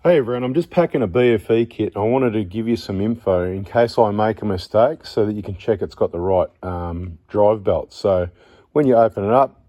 Hey everyone, I'm just packing a BFE kit and I wanted to give you some info in case I make a mistake so that you can check it's got the right drive belt. So when you open it up,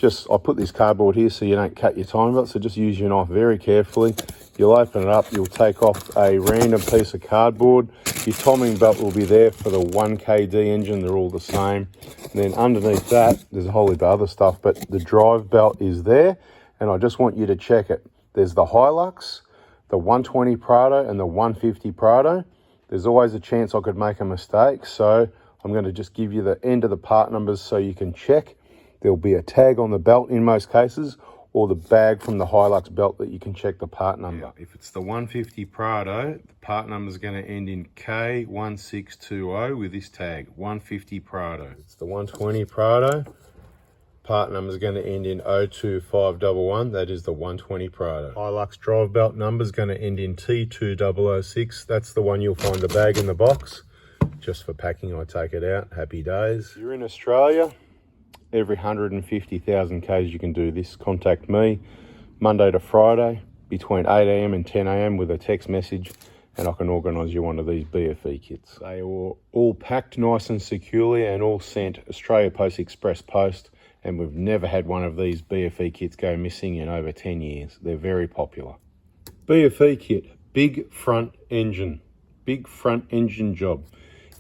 I put this cardboard here so you don't cut your timing belt, so just use your knife very carefully. You'll open it up, you'll take off a random piece of cardboard. Your timing belt will be there for the 1KD engine, they're all the same. And then underneath that, there's a whole heap of other stuff, but the drive belt is there and I just want you to check it. There's the Hilux, the 120 Prado and the 150 Prado. There's always a chance I could make a mistake, so I'm going to just give you the end of the part numbers so you can check. There'll be a tag on the belt in most cases, or the bag from the Hilux belt that you can check the part number. If it's the 150 Prado, the part number is going to end in K1620 with this tag, 150 Prado. It's the 120 Prado. Part number is going to end in 02511, that is the 120 Prado. Hilux drive belt number is going to end in T2006, that's the one you'll find the bag in the box. Just for packing, I take it out, happy days. You're in Australia, every 150,000 Ks you can do this. Contact me Monday to Friday between 8 AM and 10 AM with a text message and I can organise you one of these BFE kits. They are all packed nice and securely and all sent Australia Post Express Post. And we've never had one of these BFE kits go missing in over 10 years. They're very popular. BFE kit, big front engine job.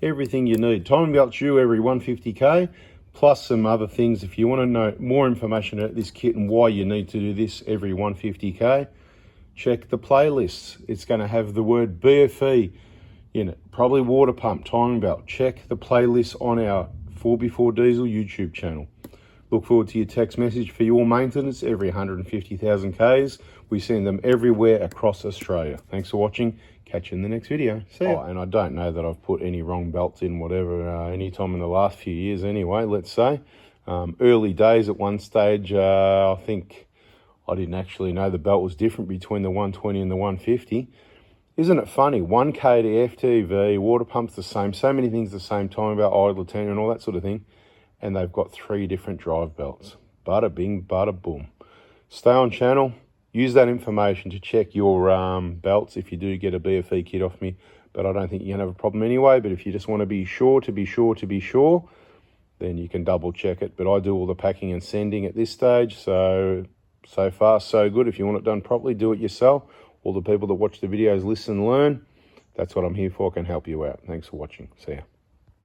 Everything you need. Timing belts due every 150K, plus some other things. If you want to know more information about this kit and why you need to do this every 150K, check the playlists. It's going to have the word BFE in it. Probably water pump, timing belt. Check the playlist on our 4x4 Diesel YouTube channel. Look forward to your text message for your maintenance every 150,000 Ks. We send them everywhere across Australia. Thanks for watching. Catch you in the next video. See ya. And I don't know that I've put any wrong belts in any time in the last few years anyway, let's say. Early days at one stage, I think I didn't actually know the belt was different between the 120 and the 150. Isn't it funny? 1K to FTV, water pumps the same, so many things the same, time about idler tenure and all that sort of thing. And they've got 3 different drive belts. Bada bing, bada boom. Stay on channel. Use that information to check your belts if you do get a BFE kit off me. But I don't think you're going to have a problem anyway. But if you just want to be sure, then you can double check it. But I do all the packing and sending at this stage. So far, so good. If you want it done properly, do it yourself. All the people that watch the videos, listen, learn. That's what I'm here for. I can help you out. Thanks for watching. See ya.